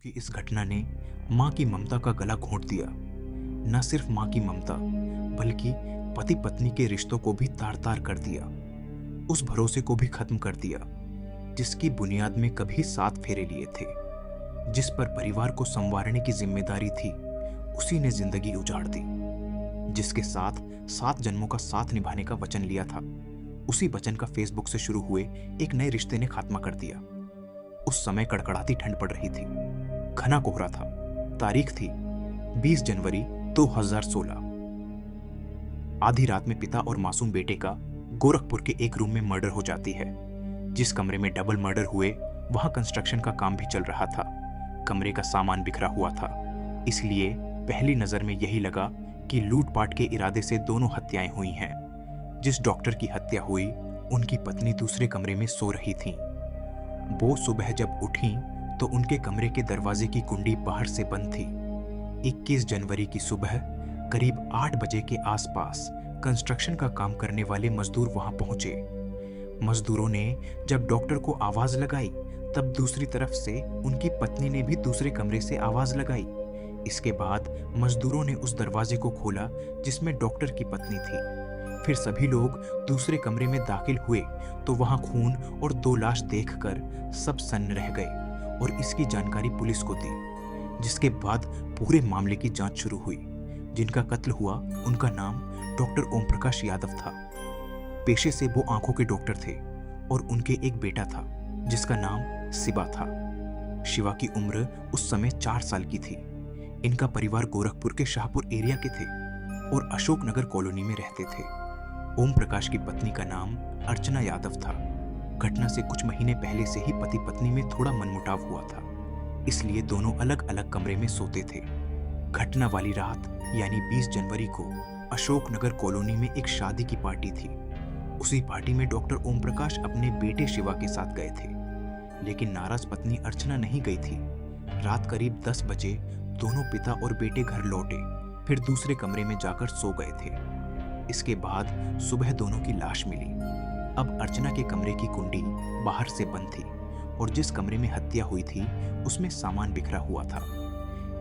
कि इस घटना ने माँ की ममता का गला घोंट दिया। न सिर्फ माँ की ममता, बल्कि पति पत्नी के रिश्तों को भी तार तार कर दिया। उस भरोसे को भी खत्म कर दिया जिसकी बुनियाद में कभी 7 फेरे लिए थे। जिस पर परिवार को संवारने की जिम्मेदारी थी, उसी ने जिंदगी उजाड़ दी। जिसके साथ 7 जन्मों का साथ निभाने का वचन लिया था, उसी वचन का फेसबुक से शुरू हुए एक नए रिश्ते ने खात्मा कर दिया। उस समय कड़कड़ाती ठंड पड़ रही थी, घना कोहरा था। तारीख थी 20 जनवरी 2016। आधी रात में पिता और मासूम बेटे का गोरखपुर के एक रूम में मर्डर हो जाती है। जिस कमरे में डबल मर्डर हुए, वहां कंस्ट्रक्शन का काम भी चल रहा था। कमरे का सामान बिखरा हुआ था, इसलिए पहली नजर में यही लगा कि लूटपाट के इरादे से दोनों हत्याएं हुई हैं। जिस डॉक्टर की हत्या हुई, उनकी पत्नी दूसरे कमरे में सो रही थी। वो सुबह जब उठी तो उनके कमरे के दरवाजे की कुंडी बाहर से बंद थी। 21 जनवरी की सुबह करीब 8 बजे के आसपास कंस्ट्रक्शन का काम करने वाले मजदूर वहां पहुंचे। मजदूरों ने जब डॉक्टर को आवाज लगाई, तब दूसरी तरफ से उनकी पत्नी ने भी दूसरे कमरे से आवाज लगाई। इसके बाद मजदूरों ने उस दरवाजे को खोला जिसमें डॉक्टर की पत्नी थी। फिर सभी लोग दूसरे कमरे में दाखिल हुए तो वहां खून और 2 लाश देखकर सब सन्न रह गए और इसकी जानकारी पुलिस को दी, जिसके बाद पूरे मामले की जांच शुरू हुई। जिनका कत्ल हुआ, उनका नाम डॉक्टर ओम प्रकाश यादव था। पेशे से वो आंखों के डॉक्टर थे और उनके एक बेटा था जिसका नाम शिवा था। शिवा की उम्र उस समय 4 साल की थी। इनका परिवार गोरखपुर के शाहपुर एरिया के थे और अशोक नगर कॉलोनी में रहते थे। ओम प्रकाश की पत्नी का नाम अर्चना यादव था। घटना से कुछ महीने पहले से ही पति पत्नी में थोड़ा मनमुटाव हुआ था, इसलिए दोनों अलग अलग कमरे में सोते थे। घटना वाली रात यानी 20 जनवरी को अशोक नगर कॉलोनी में एक शादी की पार्टी थी। उसी पार्टी में डॉक्टर ओम प्रकाश अपने बेटे शिवा के साथ गए थे, लेकिन नाराज पत्नी अर्चना नहीं गई थी। रात करीब 10 बजे दोनों पिता और बेटे घर लौटे, फिर दूसरे कमरे में जाकर सो गए थे। इसके बाद सुबह दोनों की लाश मिली। अब अर्चना के कमरे की कुंडी बाहर से बंद थी और जिस कमरे में हत्या हुई थी उसमें सामान बिखरा हुआ था।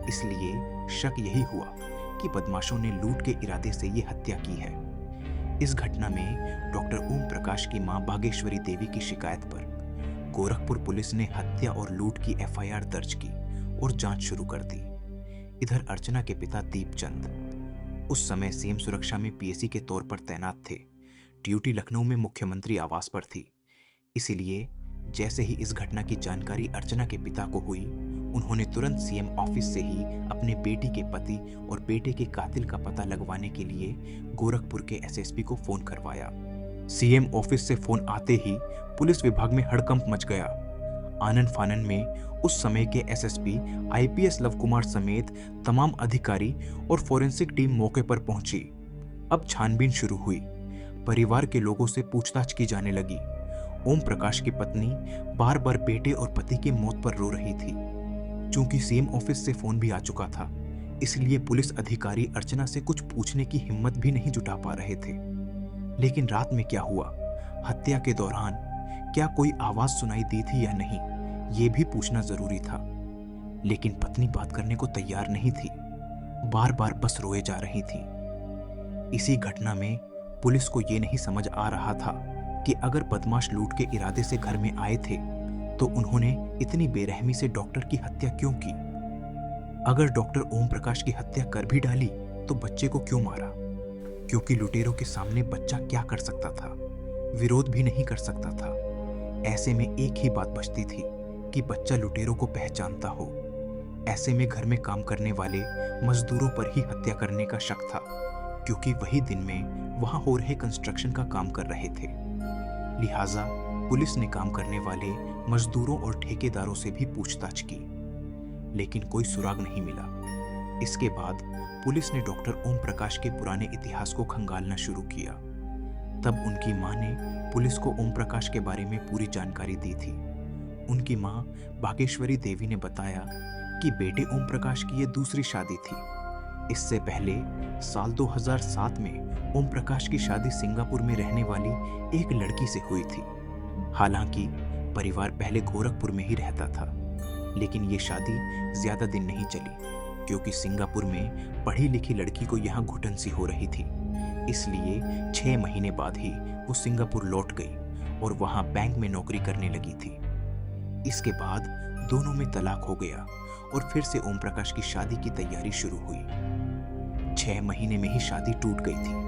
इसलिए शक यही हुआ कि बदमाशों ने लूट के इरादे से ये हत्या की है। इस घटना में डॉक्टर ओम प्रकाश की मां बागेश्वरी देवी की शिकायत पर गोरखपुर पुलिस ने हत्या और लूट की एफआईआर दर्ज की और जांच शुरू कर दी। इधर अर्चना के पिता दीपचंद उस समय सीएम सुरक्षा में पीएसी के तौर पर तैनात थे। ड्यूटी लखनऊ में मुख्यमंत्री आवास पर थी। इसीलिए जैसे ही इस घटना की जानकारी अर्चना के पिता को हुई, उन्होंने तुरंत सीएम ऑफिस से ही अपने बेटी के पति और बेटे के कातिल का पता लगवाने के लिए गोरखपुर के एसएसपी को फोन करवाया। सीएम ऑफिस से फोन आते ही पुलिस विभाग में हड़कंप मच गया। आनन फानन में उस समय के एसएसपी आईपीएस लव कुमार समेत तमाम अधिकारी और फोरेंसिक टीम मौके पर पहुंची। अब छानबीन शुरू हुई। परिवार के लोगों से पूछताछ की जाने लगी। ओम प्रकाश की पत्नी बार बार बेटे और पति की मौत पर रो रही थी। चूंकि सीएम ऑफिस से फोन भी आ चुका था, इसलिए पुलिस अधिकारी अर्चना से कुछ पूछने की हिम्मत भी नहीं जुटा पा रहे थे। लेकिन रात में क्या हुआ, हत्या के दौरान क्या कोई आवाज सुनाई दी थी या नहीं, ये भी पूछना जरूरी था। लेकिन पत्नी बात करने को तैयार नहीं थी, बार बार बस रोए जा रही थी। इसी घटना में पुलिस को ये नहीं समझ आ रहा था कि अगर बदमाश लूट के इरादे से घर में आए थे तो उन्होंने इतनी बेरहमी से डॉक्टर की हत्या क्यों की। अगर डॉक्टर ओम प्रकाश की हत्या कर भी डाली तो बच्चे को क्यों मारा, क्योंकि लुटेरों के सामने बच्चा क्या कर सकता था, विरोध भी नहीं कर सकता था। ऐसे में एक ही बात बचती थी कि बच्चा लुटेरों को पहचानता हो। ऐसे में घर में काम करने वाले मजदूरों पर ही हत्या करने का शक था, क्योंकि वही दिन में वहां हो रहे कंस्ट्रक्शन का काम कर रहे थे। लिहाजा पुलिस ने काम करने वाले मजदूरों और ठेकेदारों से भी पूछताछ की, लेकिन कोई सुराग नहीं मिला। इसके बाद पुलिस ने डॉक्टर ओम प्रकाश के पुराने इतिहास को खंगालना शुरू किया। तब उनकी मां ने पुलिस को ओम प्रकाश के बारे में पूरी जानकारी दी थी। उनकी मां बागेश्वरी देवी ने बताया कि बेटे ओम प्रकाश की ये दूसरी शादी थी। इससे पहले साल 2007 में ओम प्रकाश की शादी सिंगापुर में रहने वाली एक लड़की से हुई थी। हालांकि परिवार पहले गोरखपुर में ही रहता था। लेकिन ये शादी ज्यादा दिन नहीं चली, क्योंकि सिंगापुर में पढ़ी लिखी लड़की को यहाँ घुटन सी हो रही थी। इसलिए 6 महीने बाद ही वो सिंगापुर लौट गई और वहाँ बैंक में नौकरी करने लगी थी। इसके बाद दोनों में तलाक हो गया और फिर से ओम प्रकाश की शादी की तैयारी शुरू हुई। 6 महीने में ही शादी टूट गई थी।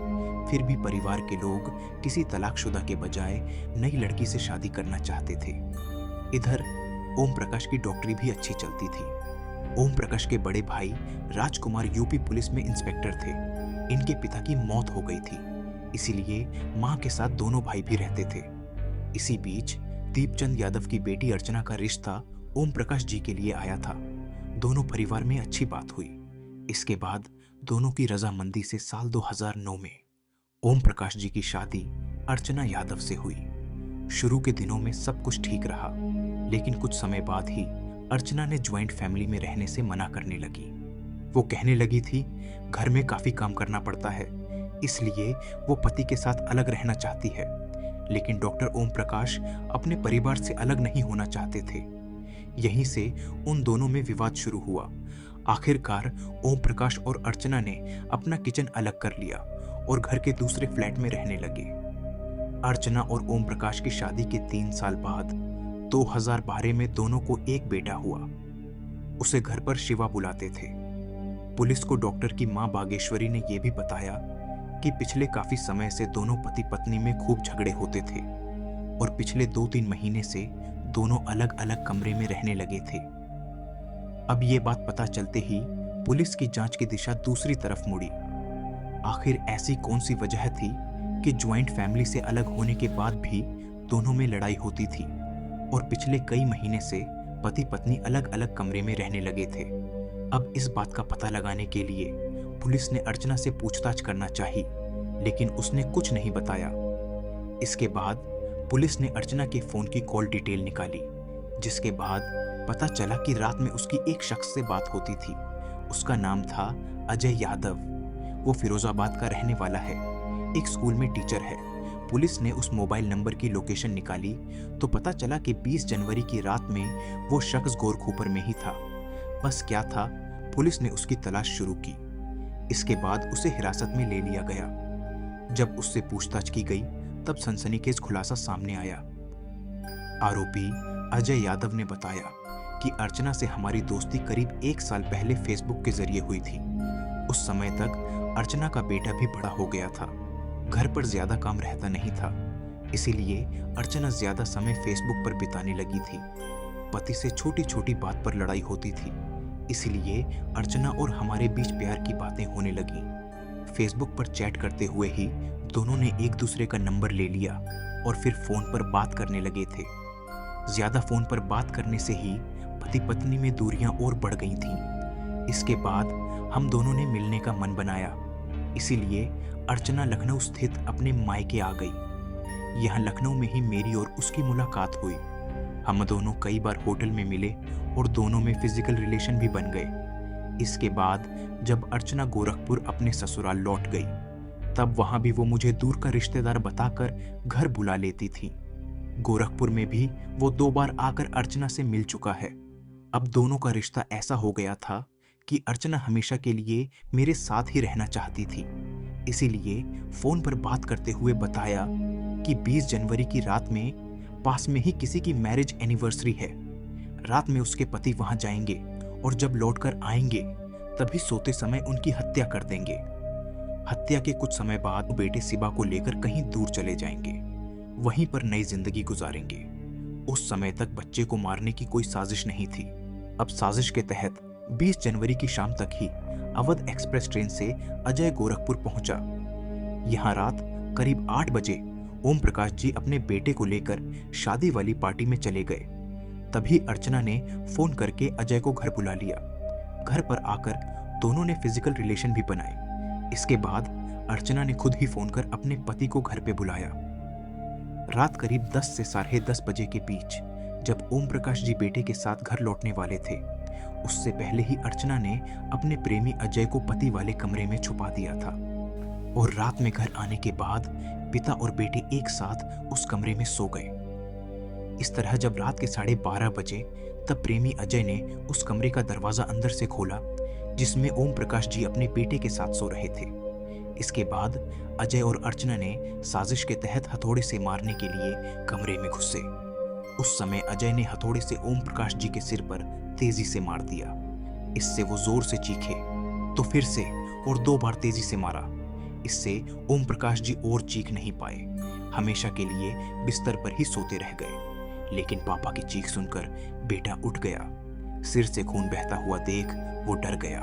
फिर भी परिवार के लोग किसी तलाकशुदा के बजाय नई लड़की से शादी करना चाहते थे। इधर ओम प्रकाश की डॉक्टरी भी अच्छी चलती थी। ओम प्रकाश के बड़े भाई राजकुमार यूपी पुलिस में इंस्पेक्टर थे। इनके पिता की मौत हो गई थी, इसीलिए मां के साथ दोनों भाई भी रहते थे। इसी बीच दीपचंद यादव की बेटी अर्चना का रिश्ता ओम प्रकाश जी के लिए आया था। दोनों परिवार में अच्छी बात हुई। इसके बाद दोनों की रजामंदी से साल 2009 में ओम प्रकाश जी की शादी अर्चना यादव से हुई। शुरू के दिनों में सब कुछ ठीक रहा, लेकिन कुछ समय बाद ही अर्चना ने ज्वाइंट फैमिली में रहने से मना करने लगी। वो कहने लगी थी घर में काफी काम करना पड़ता है, इसलिए वो पति के साथ अलग रहना चाहती है। लेकिन डॉक्टर ओम प्रकाश अपने परिवार से अलग नहीं होना चाहते थे। यहीं से उन दोनों में विवाद शुरू हुआ। आखिरकार ओम प्रकाश और अर्चना ने अपना किचन अलग कर लिया और घर के दूसरे फ्लैट में रहने लगे। अर्चना और ओम प्रकाश की शादी के 3 साल बाद 2012 में दोनों को एक बेटा हुआ। उसे घर पर शिवा बुलाते थे। पुलिस को डॉक्टर की मां बागेश्वरी ने यह भी बताया कि पिछले काफी समय से दोनों पति पत्नी में खूब झगड़े होते थे और पिछले 2-3 महीने से दोनों अलग अलग कमरे में रहने लगे थे। अब ये बात पता चलते ही पुलिस की जांच की दिशा दूसरी तरफ मुड़ी। आखिर ऐसी कौन सी वजह थी कि ज्वाइंट फैमिली से अलग होने के बाद भी दोनों में लड़ाई होती थी और पिछले कई महीने से पति पत्नी अलग अलग कमरे में रहने लगे थे। अब इस बात का पता लगाने के लिए पुलिस ने अर्चना से पूछताछ करना चाही, लेकिन उसने कुछ नहीं बताया। इसके बाद पुलिस ने अर्चना के फोन की कॉल डिटेल निकाली, जिसके बाद पता चला कि रात में उसकी एक शख्स से बात होती थी। उसका नाम था अजय यादव। वो फिरोजाबाद का रहने वाला है, एक स्कूल में टीचर है। पुलिस ने उस मोबाइल नंबर की लोकेशन निकाली तो पता चला कि 20 जनवरी की रात में वो शख्स गोरखपुर में ही था। बस क्या था, पुलिस ने उसकी तलाश शुरू की। इसके बाद उसे हिरासत में ले लिया गया। जब उससे पूछताछ की गई तब सनसनीखेज खुलासा सामने आया। आरोपी अजय यादव ने बताया कि अर्चना से हमारी दोस्ती करीब 1 साल पहले फेसबुक के जरिए हुई थी। उस समय तक अर्चना का बेटा भी बड़ा हो गया था। घर पर ज्यादा काम रहता नहीं था, इसीलिए अर्चना ज्यादा समय फेसबुक पर बिताने लगी थी। पति से छोटी छोटी बात पर लड़ाई होती थी, इसलिए अर्चना और हमारे बीच प्यार की बातें होने लगी। फेसबुक पर चैट करते हुए ही दोनों ने एक दूसरे का नंबर ले लिया और फिर फोन पर बात करने लगे थे। ज्यादा फोन पर बात करने से ही पति पत्नी में दूरियां और बढ़ गई थीं। इसके बाद हम दोनों ने मिलने का मन बनाया, इसीलिए अर्चना लखनऊ स्थित अपने मायके आ गई। यहाँ लखनऊ में ही मेरी और उसकी मुलाकात हुई। हम दोनों कई बार होटल में मिले और दोनों में फिजिकल रिलेशन भी बन गए। इसके बाद जब अर्चना गोरखपुर अपने ससुराल लौट गई, तब वहां भी वो मुझे दूर का रिश्तेदार बताकर घर बुला लेती थी। गोरखपुर में भी वो 2 बार आकर अर्चना से मिल चुका है। अब दोनों का रिश्ता ऐसा हो गया था कि अर्चना हमेशा के लिए मेरे साथ ही रहना चाहती थी। इसीलिए फोन पर बात करते हुए बताया कि 20 जनवरी की रात में पास में ही किसी की मैरिज एनिवर्सरी है। रात में उसके पति वहां जाएंगे और जब लौटकर आएंगे तभी सोते समय उनकी हत्या कर देंगे। हत्या के कुछ समय बाद बेटे सिबा को लेकर कहीं दूर चले जाएंगे, वहीं पर नई जिंदगी गुजारेंगे। उस समय तक बच्चे को मारने की कोई साजिश नहीं थी। अब साजिश के तहत 20 जनवरी की शाम तक ही अवध एक्सप्रेस ट्रेन से अजय गोरखपुर पहुंचा। यहां रात करीब 8 बजे ओम प्रकाश जी अपने बेटे को लेकर शादी वाली पार्टी में चले गए। तभी अर्चना ने फोन करके अजय को घर बुला लिया। घर पर आकर दोनों ने फिजिकल रिलेशन भी बनाए। इसके बाद अर्चना ने खुद ही फोन कर अपने पति को घर पे बुलाया। रात करीब 10 से 10:30 बजे के बीच जब ओम प्रकाश जी बेटे के साथ घर लौटने वाले थे, उससे पहले ही अर्चना ने अपने प्रेमी अजय को पति वाले कमरे में छुपा दिया था और रात में घर आने के बाद पिता और बेटे एक साथ उस कमरे में सो गए। इस तरह जब रात के 12:30 बजे तब प्रेमी अजय ने उस कमरे का दरवाजा अंदर से खोला जिसमें ओम प्रकाश जी अपने बेटे के साथ सो रहे थे। इसके बाद अजय और अर्चना ने साजिश के तहत हथौड़े से मारने के लिए कमरे में घुसे। उस समय अजय ने हथौड़े से ओम प्रकाश जी के सिर पर तेजी से मार दिया। इससे वो जोर से चीखे तो फिर से और 2 बार तेजी से मारा। इससे ओम प्रकाश जी और चीख नहीं पाए, हमेशा के लिए बिस्तर पर ही सोते रह गए। लेकिन पापा की चीख सुनकर बेटा उठ गया। सिर से खून बहता हुआ देख वो डर गया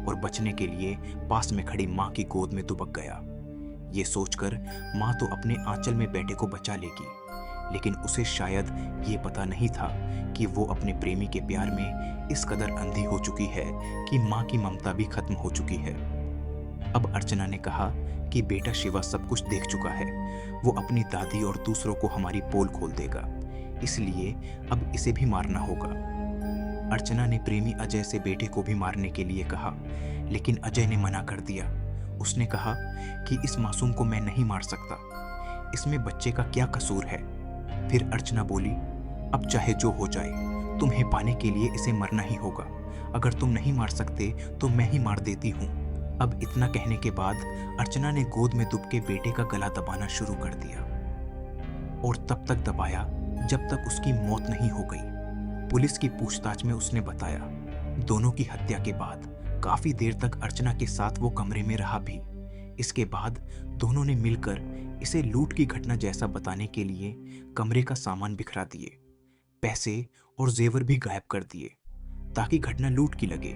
और बचने के लिए पास में खड़ी माँ की गोद में दुबक गया। ये सोचकर माँ तो अपने आंचल में बेटे को बचा लेगी, लेकिन उसे शायद ये पता नहीं था कि वो अपने प्रेमी के प्यार में इस कदर अंधी हो चुकी है कि माँ की ममता भी खत्म हो चुकी है। अब अर्चना ने कहा कि बेटा शिवा सब कुछ देख चुका है, वो अपनी दादी और दूसरों को हमारी पोल खोल देगा, इसलिए अब इसे भी मारना होगा। अर्चना ने प्रेमी अजय से बेटे को भी मारने के लिए कहा, लेकिन अजय ने मना कर दिया। उसने कहा कि इस मासूम को मैं नहीं मार सकता, इसमें बच्चे का क्या कसूर है। फिर अर्चना बोली, अब चाहे जो हो जाए, तुम्हें पाने के लिए इसे मरना ही होगा। अगर तुम नहीं मार सकते तो मैं ही मार देती हूँ। अब इतना कहने के बाद अर्चना ने गोद में दुबके बेटे का गला दबाना शुरू कर दिया और तब तक दबाया जब तक उसकी मौत नहीं हो गई। पुलिस की पूछताछ में उसने बताया, दोनों की हत्या के बाद काफी देर तक अर्चना के साथ वो कमरे में रहा भी। इसके बाद दोनों ने मिलकर इसे लूट की घटना जैसा बताने के लिए कमरे का सामान बिखरा दिए, पैसे और जेवर भी गायब कर दिए ताकि घटना लूट की लगे।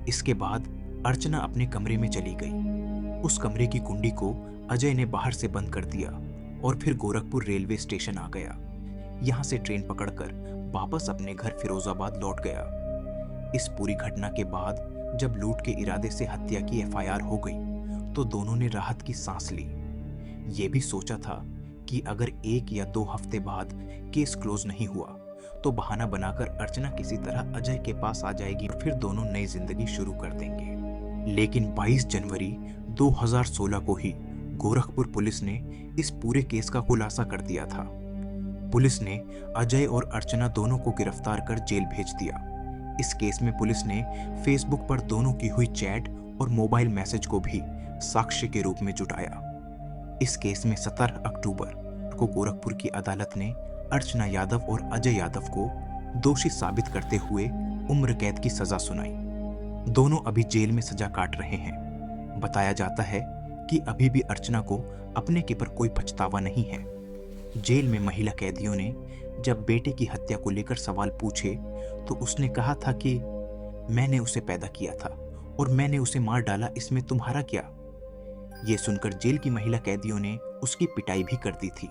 इसके बाद अर्चना अपने कमरे में चली गई। उस कमरे की कुंडी को अजय ने बाहर से बंद कर दिया और फिर गोरखपुर रेलवे स्टेशन आ गया। यहाँ से ट्रेन पकड़कर वापस अपने घर फिरोजाबाद लौट गया। इस पूरी घटना के बाद जब लूट के इरादे से हत्या की एफआईआर हो गई तो दोनों ने राहत की सांस ली। ये भी सोचा था कि अगर 1 या 2 हफ्ते बाद केस क्लोज नहीं हुआ तो बहाना बनाकर अर्चना किसी तरह अजय के पास आ जाएगी और फिर दोनों नई जिंदगी शुरू कर देंगे। लेकिन 22 जनवरी 2016 को ही गोरखपुर पुलिस ने इस पूरे केस का खुलासा कर दिया था। पुलिस ने अजय और अर्चना दोनों को गिरफ्तार कर जेल भेज दिया। इस केस में पुलिस ने फेसबुक पर दोनों की हुई चैट और मोबाइल मैसेज को भी साक्ष्य के रूप में जुटाया। इस केस में 17 अक्टूबर को गोरखपुर की अदालत ने अर्चना यादव और अजय यादव को दोषी साबित करते हुए उम्र कैद की सजा सुनाई। दोनों अभी जेल में सजा काट रहे हैं। बताया जाता है कि अभी भी अर्चना को अपने के पर कोई पछतावा नहीं है। जेल में महिला कैदियों ने जब बेटे की हत्या को लेकर सवाल पूछे तो उसने कहा था कि मैंने उसे पैदा किया था और मैंने उसे मार डाला, इसमें तुम्हारा क्या। ये सुनकर जेल की महिला कैदियों ने उसकी पिटाई भी कर दी थी।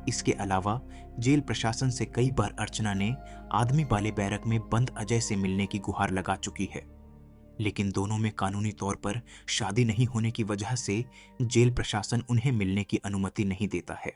इसके अलावा जेल प्रशासन से कई बार अर्चना ने आदमी वाले बैरक में बंद अजय से मिलने की गुहार लगा चुकी है, लेकिन दोनों में कानूनी तौर पर शादी नहीं होने की वजह से जेल प्रशासन उन्हें मिलने की अनुमति नहीं देता है।